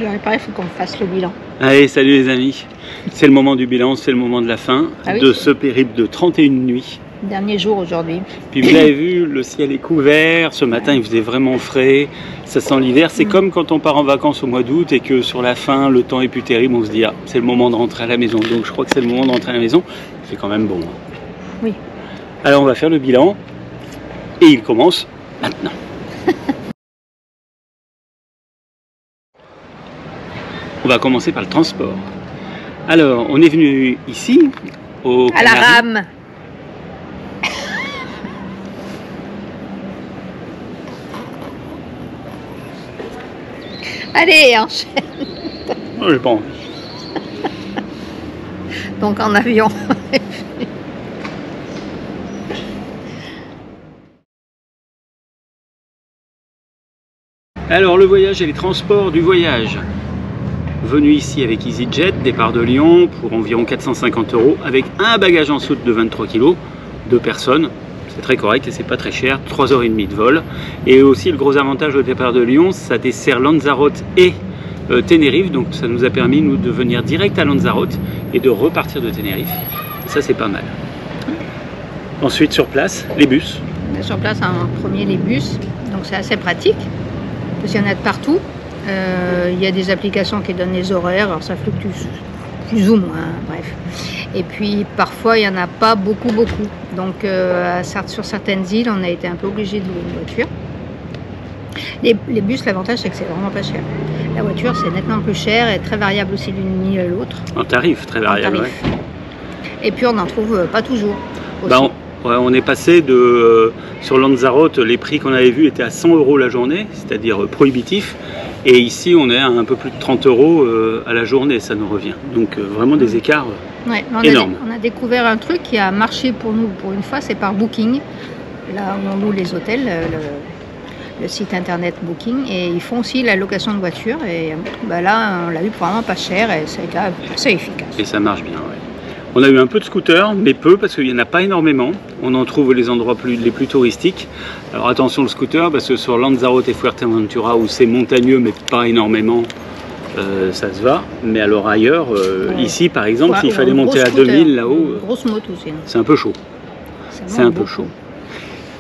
Alors, il paraît, il faut qu'on fasse le bilan. Allez, salut les amis. C'est le moment du bilan, c'est le moment de la fin de ce périple de 31 nuits. Dernier jour aujourd'hui. Puis vous avez vu, le ciel est couvert, ce matin il faisait vraiment frais, ça sent l'hiver. C'est comme quand on part en vacances au mois d'août et que sur la fin le temps est plus terrible, on se dit ah, c'est le moment de rentrer à la maison. Donc je crois que c'est le moment de rentrer à la maison, c'est quand même bon. Oui. Alors on va faire le bilan et il commence maintenant. On va commencer par le transport. Alors on est venu ici, au à la rame. Allez, enchaîne. Oh, j'ai pas envie. Donc en avion. Alors le voyage et les transports du voyage. Venu ici avec EasyJet, départ de Lyon pour environ 450 € avec un bagage en soute de 23 kg, 2 personnes. C'est très correct et c'est pas très cher, 3h30 de vol. Et aussi le gros avantage au départ de Lyon, ça dessert Lanzarote et Tenerife, donc ça nous a permis nous de venir direct à Lanzarote et de repartir de Tenerife. Et ça c'est pas mal. Ensuite sur place, les bus. Sur place en premier les bus, donc c'est assez pratique, parce qu'il y en a de partout. Il y a des applications qui donnent les horaires, alors ça fluctue plus ou moins, bref. Et puis parfois il n'y en a pas beaucoup. Donc sur certaines îles, on a été un peu obligé de louer une voiture. Les bus, l'avantage c'est que c'est vraiment pas cher. La voiture c'est nettement plus cher et très variable aussi d'une île à l'autre. En tarif, très variable. Ouais. Et puis on n'en trouve pas toujours. On est passé de sur Lanzarote, les prix qu'on avait vus étaient à 100 € la journée, c'est-à-dire prohibitif. Et ici, on est à un peu plus de 30 € à la journée, ça nous revient. Donc vraiment des écarts énormes. On a découvert un truc qui a marché pour nous pour une fois, c'est par Booking. Là où on loue les hôtels, le site internet Booking. Et ils font aussi la location de voitures. Et là, on l'a vu vraiment pas cher et c'est quand même assez efficace. Et ça marche bien, ouais. On a eu un peu de scooters, mais peu, parce qu'il n'y en a pas énormément. On en trouve les endroits les plus touristiques. Alors attention le scooter, parce que sur Lanzarote et Fuerteventura, où c'est montagneux, mais pas énormément, ça se va. Mais alors ailleurs, ici par exemple, s'il fallait monter à 2000 là-haut, grosse moto aussi. C'est un peu chaud. C'est un peu chaud.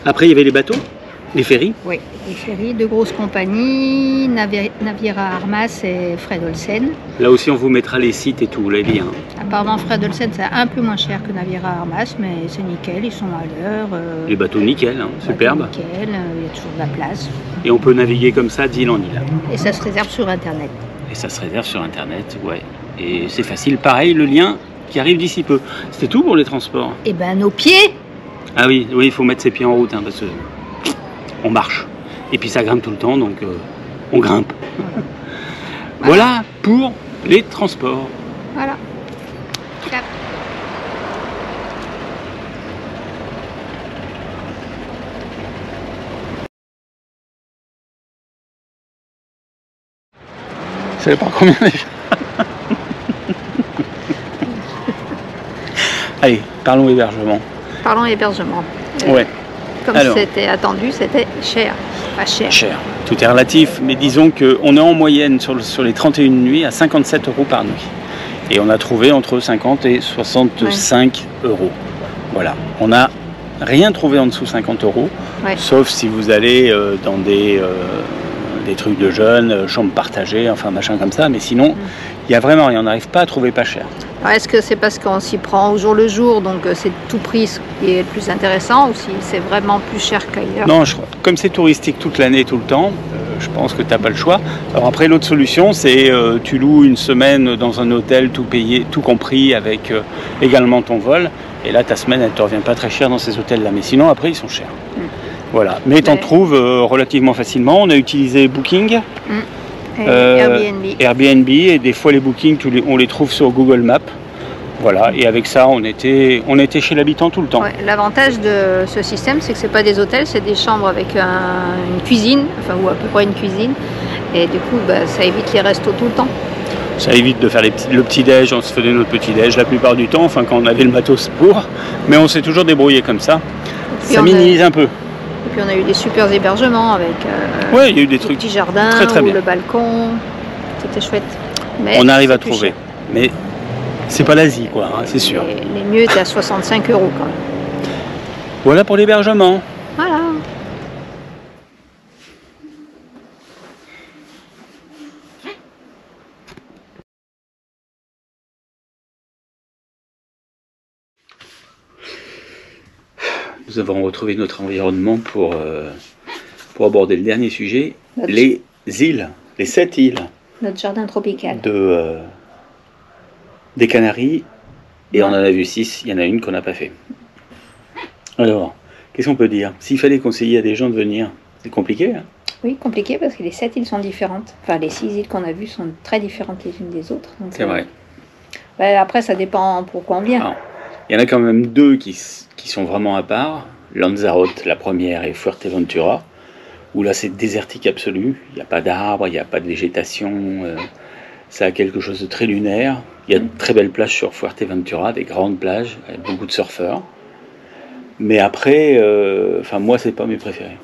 Après, il y avait les bateaux, les ferries. Oui, les ferries de grosses compagnies, Naviera Armas et Fred Olsen. Là aussi, on vous mettra les sites et tout, les liens. Apparemment, Fred Olsen, c'est un peu moins cher que Naviera Armas, mais c'est nickel, ils sont à l'heure. Les bateaux nickel, hein, superbe. Nickel, il y a toujours de la place. Et on peut naviguer comme ça d'île en île. Et ça se réserve sur Internet. Et ça se réserve sur Internet, ouais. Et c'est facile, pareil, le lien qui arrive d'ici peu. C'était tout pour les transports. Eh ben, nos pieds. Ah oui, il faut mettre ses pieds en route, hein, parce que on marche. Et puis ça grimpe tout le temps, donc on grimpe. Voilà pour les transports. Voilà. Clap. Je savais pas combien déjà. Allez, parlons hébergement. Parlons hébergement. Ouais. Comme c'était attendu, c'était cher. Pas cher. Cher. Tout est relatif, mais disons qu'on est en moyenne sur les 31 nuits à 57 € par nuit. Et on a trouvé entre 50 et 65 €. Voilà. On n'a rien trouvé en dessous de 50 €, sauf si vous allez dans des trucs de jeunes, chambres partagées, enfin machin comme ça, mais sinon, il n'y a vraiment rien. On n'arrive pas à trouver pas cher. Est-ce que c'est parce qu'on s'y prend au jour le jour, donc c'est tout prix ce qui est le plus intéressant, ou si c'est vraiment plus cher qu'ailleurs? Non, comme c'est touristique toute l'année, tout le temps, je pense que tu n'as pas le choix. Alors après, l'autre solution, c'est tu loues une semaine dans un hôtel, tout payé, tout compris, avec également ton vol, et là, ta semaine, elle ne te revient pas très cher dans ces hôtels-là. Mais sinon, après, ils sont chers. Voilà. Mais tu en trouves relativement facilement. On a utilisé Booking. Airbnb, et des fois les bookings on les trouve sur Google Maps. Voilà, et avec ça on était chez l'habitant tout le temps. L'avantage de ce système, c'est que c'est pas des hôtels, c'est des chambres avec une cuisine, enfin ou à peu près une cuisine, et du coup ça évite les restos tout le temps. Ça évite de faire le petit-déj, on se faisait notre petit-déj la plupart du temps, enfin quand on avait le matos pour, mais on s'est toujours débrouillé comme ça. Ça minimise un peu. Et puis on a eu des super hébergements avec il y a eu des trucs petit jardin, très bien. Le balcon. c'était chouette. Mais On arrive à c'est plus trouver. cher. Mais c'est pas l'Asie, quoi, hein, c'est sûr. Les mieux étaient à 65 € quand même. Voilà pour l'hébergement. Voilà. Nous avons retrouvé notre environnement pour aborder le dernier sujet, les îles, les 7 îles Notre jardin tropical. des Canaries. Et Ouais. on en a vu 6, il y en a une qu'on n'a pas fait. Alors, qu'est-ce qu'on peut dire? S'il fallait conseiller à des gens de venir, c'est compliqué, hein? Oui, compliqué parce que les 7 îles sont différentes. Enfin, les 6 îles qu'on a vues sont très différentes les unes des autres. C'est vrai. Après, ça dépend pourquoi on vient. Alors, il y en a quand même 2 qui sont vraiment à part. Lanzarote, la première, et Fuerteventura, où là c'est désertique absolu. Il n'y a pas d'arbres, il n'y a pas de végétation. Ça a quelque chose de très lunaire. Il y a de très belles plages sur Fuerteventura, des grandes plages, avec beaucoup de surfeurs. Mais après, moi, c'est pas mes préférés.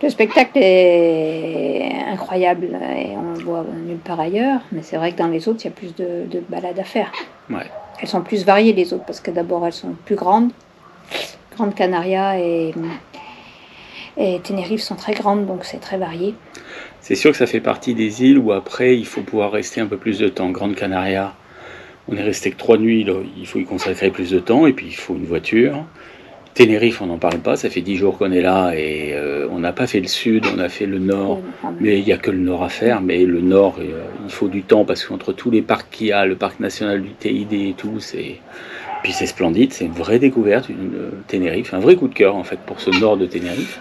Le spectacle est incroyable et on le voit nulle part ailleurs. Mais c'est vrai que dans les autres, il y a plus de balades à faire. Ouais. Elles sont plus variées les autres parce que d'abord elles sont plus grandes. Grande Canaria et Tenerife sont très grandes, donc c'est très varié. C'est sûr que ça fait partie des îles où après il faut pouvoir rester un peu plus de temps. Grande Canaria, on est resté que 3 nuits, là, il faut y consacrer plus de temps et puis il faut une voiture. Tenerife, on n'en parle pas, ça fait 10 jours qu'on est là et on n'a pas fait le sud, on a fait le nord, mais il n'y a que le nord à faire. Mais le nord, il faut du temps parce qu'entre tous les parcs qu'il y a, le parc national du TID et tout, puis c'est splendide, c'est une vraie découverte, Tenerife, un vrai coup de cœur en fait pour ce nord de Tenerife.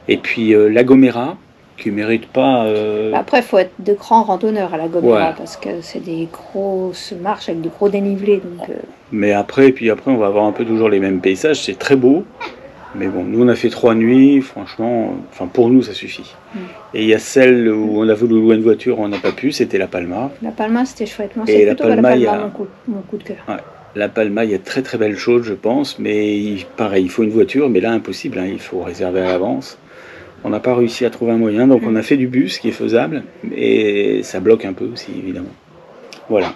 Et puis La Gomera, qui ne mérite pas... Après, il faut être de grands randonneurs à La Gomera Ouais. parce que c'est des grosses marches avec de gros dénivelés. Donc, Mais après, on va avoir un peu toujours les mêmes paysages, c'est très beau. Mais bon, nous on a fait 3 nuits, franchement, pour nous ça suffit. Et il y a celle où on a voulu louer une voiture, on n'a pas pu, c'était La Palma. La Palma, c'était chouette. Moi, Et c'est La plutôt Palma, La il y Palma a- mon coup de cœur. Ouais. La Palma, il y a de très très belles choses, je pense, mais pareil, il faut une voiture, mais là impossible, hein, il faut réserver à l'avance. On n'a pas réussi à trouver un moyen, donc on a fait du bus, qui est faisable, et ça bloque un peu aussi, évidemment. Voilà.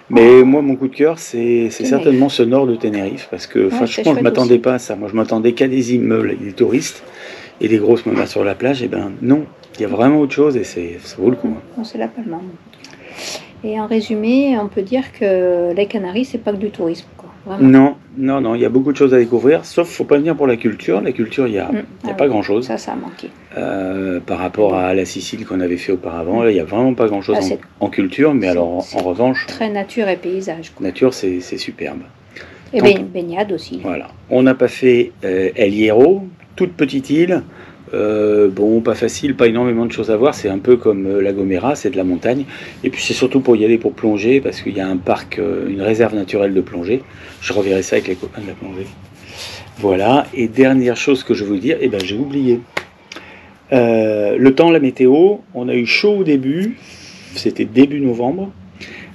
Mais moi, mon coup de cœur, c'est certainement ce nord de Tenerife, parce que c'est franchement, je chouette m'attendais aussi. pas à ça. Moi, je m'attendais qu'à des immeubles, et des touristes, et des grosses mamas sur la plage. Et ben non, il y a vraiment autre chose, et ça vaut le coup. hein. Non, c'est La Palma. Mon coup de cœur. Et en résumé, on peut dire que les Canaries, c'est pas que du tourisme. Quoi. Vraiment. Non, il y a beaucoup de choses à découvrir, sauf faut pas venir pour la culture. La culture, il y a pas grand-chose. Ça a manqué. Par rapport à la Sicile qu'on avait fait auparavant, là, il n'y a vraiment pas grand-chose Ah, c'est- en culture, mais alors en c'est revanche, Très nature et paysage. Quoi. nature, c'est superbe. Et Donc- baignade aussi. Voilà. On n'a pas fait El Hierro, toute petite île. Bon, pas facile, pas énormément de choses à voir. C'est un peu comme La Gomera, c'est de la montagne. Et puis c'est surtout pour y aller pour plonger, parce qu'il y a un parc, une réserve naturelle de plongée. Je reverrai ça avec les copains de la plongée. Voilà. Et dernière chose que je veux vous dire, j'ai oublié. Le temps, la météo, on a eu chaud au début, c'était début novembre.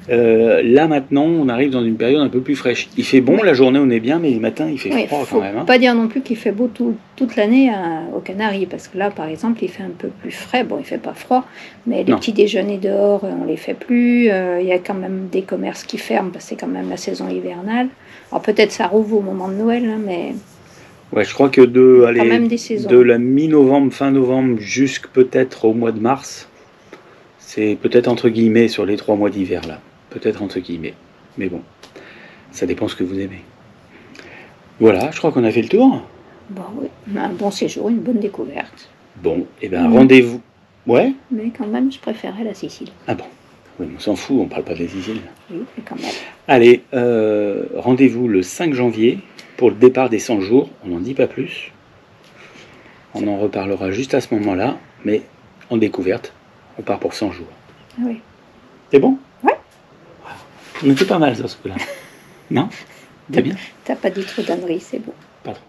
Là maintenant, on arrive dans une période un peu plus fraîche. Il fait bon, la journée on est bien, mais les matins il fait Oui, froid faut quand même. hein. pas dire non plus qu'il fait beau toute l'année aux Canaries, parce que là, par exemple, il fait un peu plus frais. Bon, il fait pas froid, mais les Non. petits déjeuners dehors, on les fait plus. Il y a quand même des commerces qui ferment, parce que c'est quand même la saison hivernale. Alors peut-être ça rouvre au moment de Noël, hein, mais Ouais, je crois que de, quand même des saisons. de la mi-novembre, fin novembre, jusqu'à peut-être au mois de mars, c'est peut-être entre guillemets sur les 3 mois d'hiver là. Peut-être entre guillemets. Mais bon, ça dépend ce que vous aimez. Voilà, je crois qu'on a fait le tour. Bon, oui, un bon séjour, une bonne découverte. Bon, rendez-vous. Ouais. Mais quand même, je préférais la Sicile. Ah bon. Oui, on s'en fout, on parle pas des Siciles. Oui, mais quand même. Allez, rendez-vous le 5 janvier pour le départ des 100 jours. On n'en dit pas plus. On en reparlera juste à ce moment-là, mais en découverte, on part pour 100 jours. Ah oui. C'est bon? Ouais. On était pas mal sur ce coup-là. Non? C'est bien? T'as pas dit trop d'âneries, c'est bon. Pas trop.